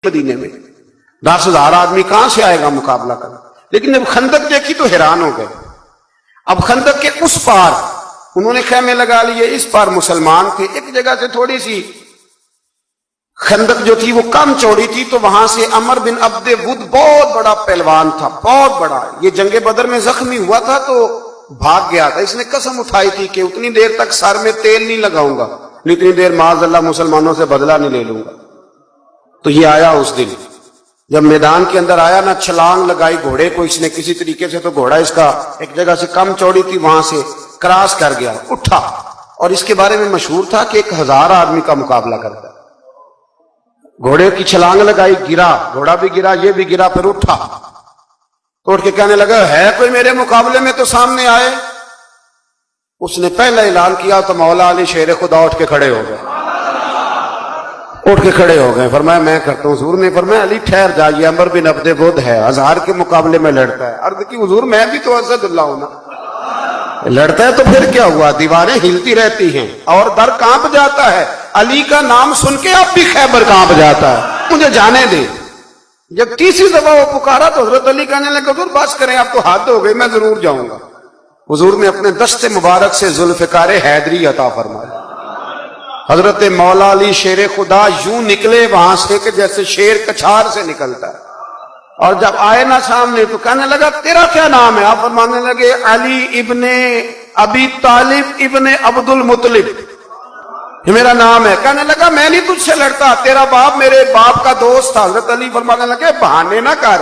مدینے میں 10,000 آدمی کہاں سے آئے گا مقابلہ کرنا؟ لیکن جب خندق دیکھی تو حیران ہو گئے۔ اب خندق کے اس پار انہوں نے خیمے لگا لیے، اس پار مسلمان تھے۔ ایک جگہ سے تھوڑی سی خندق جو تھی وہ کم چوڑی تھی، تو وہاں سے عمر بن عبد ود بہت بڑا پہلوان تھا، بہت بڑا، یہ جنگ بدر میں زخمی ہوا تھا تو بھاگ گیا تھا۔ اس نے قسم اٹھائی تھی کہ اتنی دیر تک سر میں تیل نہیں لگاؤں گا، اتنی دیر معاذ اللہ مسلمانوں سے بدلہ نہیں لے لوں گا۔ تو یہ آیا اس دن، جب میدان کے اندر آیا نا، چھلانگ لگائی گھوڑے کو اس نے کسی طریقے سے، تو گھوڑا اس کا ایک جگہ سے کم چوڑی تھی، وہاں سے کراس کر گیا، اٹھا، اور اس کے بارے میں مشہور تھا کہ 1000 آدمی کا مقابلہ کرتا ہے۔ گھوڑے کی چھلانگ لگائی، گرا، گھوڑا بھی گرا، یہ بھی گرا، پھر اٹھا، اٹھ کے کہنے لگا ہے کوئی میرے مقابلے میں تو سامنے آئے۔ اس نے پہلا اعلان کیا تو مولا علی شیر خدا اٹھ کے کھڑے ہو گئے، اٹھ کے کھڑے ہو گئے، فرمایا میں کرتا ہوں۔ حضور نے فرمایا علی ٹھہر جا، یہ عمر بن عبد ود ہے، 1000 کے مقابلے میں لڑتا ہے۔ عرض کی حضور میں بھی تو اسد اللہ ہوں نا، لڑتا ہے تو پھر کیا ہوا، دیواریں ہلتی رہتی ہیں اور در کانپ جاتا ہے۔ علی کا نام سن کے اب بھی خیبر کانپ جاتا ہے، مجھے جانے دے۔ جب تیسری دفعہ وہ پکارا تو حضرت علی کہنے لگے حضور بس کریں، اب تو حد ہو گئی، میں ضرور جاؤں گا۔ حضور نے اپنے دست مبارک سے ذوالفقار حیدری عطا فرمایا۔ حضرت مولا علی شیر خدا یوں نکلے وہاں سے کہ جیسے شیر کچھار سے نکلتا ہے، اور جب آئے نا سامنے تو کہنے لگا تیرا کیا نام ہے؟ آپ فرمانے لگے علی ابن ابی طالب ابن عبد المطلب، یہ میرا نام ہے۔ کہنے لگا میں نہیں تجھ سے لڑتا، تیرا باپ میرے باپ کا دوست تھا۔ حضرت علی فرمانے لگے بہانے نہ کر،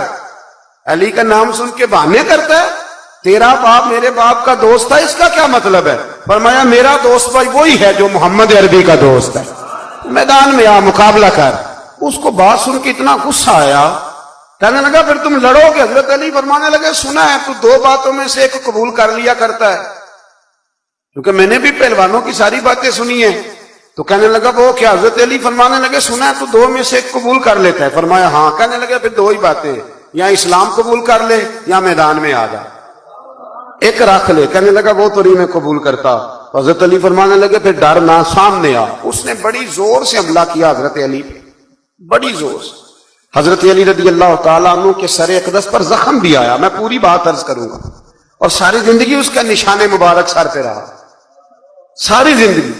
علی کا نام سن کے بہانے کرتا ہے؟ تیرا باپ میرے باپ کا دوست تھا، اس کا کیا مطلب ہے؟ فرمایا میرا دوست بھائی وہی ہے جو محمد عربی کا دوست ہے، میدان میں آ مقابلہ کر۔ اس کو بات سن کے اتنا غصہ آیا، کہنے لگا پھر تم لڑو گے؟ حضرت علی فرمانے لگے سنا ہے تو 2 باتوں میں سے ایک قبول کر لیا کرتا ہے، کیونکہ میں نے بھی پہلوانوں کی ساری باتیں سنی ہیں۔ تو کہنے لگا وہ کیا؟ حضرت علی فرمانے لگے سنا ہے تو 2 میں سے ایک قبول کر لیتا ہے۔ فرمایا ہاں۔ کہنے لگے پھر 2 ہی باتیں، یا اسلام قبول کر لے یا میدان میں آ جا، ایک رکھ لے۔ کہنے لگا وہ تو نہیں میں قبول کرتا۔ حضرت علی فرمانے لگے پھر ڈر نہ، سامنے آ۔ اس نے بڑی زور سے حملہ کیا حضرت علی پہ، بڑی زور سے۔ حضرت علی رضی اللہ تعالیٰ عنہ کے سر اقدس پر زخم بھی آیا، میں پوری بات عرض کروں گا، اور ساری زندگی اس کا نشان مبارک سر پہ رہا، ساری زندگی۔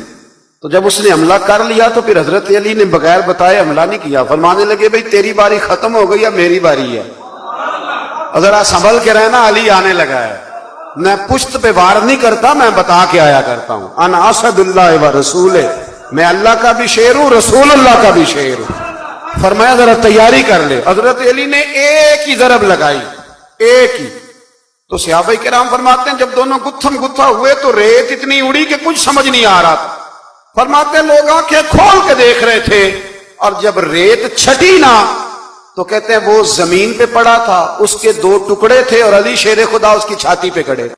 تو جب اس نے حملہ کر لیا تو پھر حضرت علی نے بغیر بتائے حملہ نہیں کیا، فرمانے لگے بھئی تیری باری ختم ہو گئی یا میری باری ہے؟ ذرا سنبھل کے رہنا، علی آنے لگا ہے۔ میں پشت پہ وار نہیں کرتا، میں بتا کے آیا کرتا ہوں، انا اسد اللہ و رسول، میں اللہ کا بھی شیر ہوں، رسول اللہ کا بھی شیر ہوں۔ فرمایا ذرا تیاری کر لے۔ حضرت علی نے ایک ہی ضرب لگائی، ایک ہی۔ تو صحابہ کرام فرماتے ہیں جب دونوں گتھم گتھا ہوئے تو ریت اتنی اڑی کہ کچھ سمجھ نہیں آ رہا تھا۔ فرماتے ہیں لوگ آنکھیں کھول کے دیکھ رہے تھے، اور جب ریت چھٹی نا تو کہتے ہیں وہ زمین پہ پڑا تھا، اس کے 2 ٹکڑے تھے اور علی شیر خدا اس کی چھاتی پہ کھڑے۔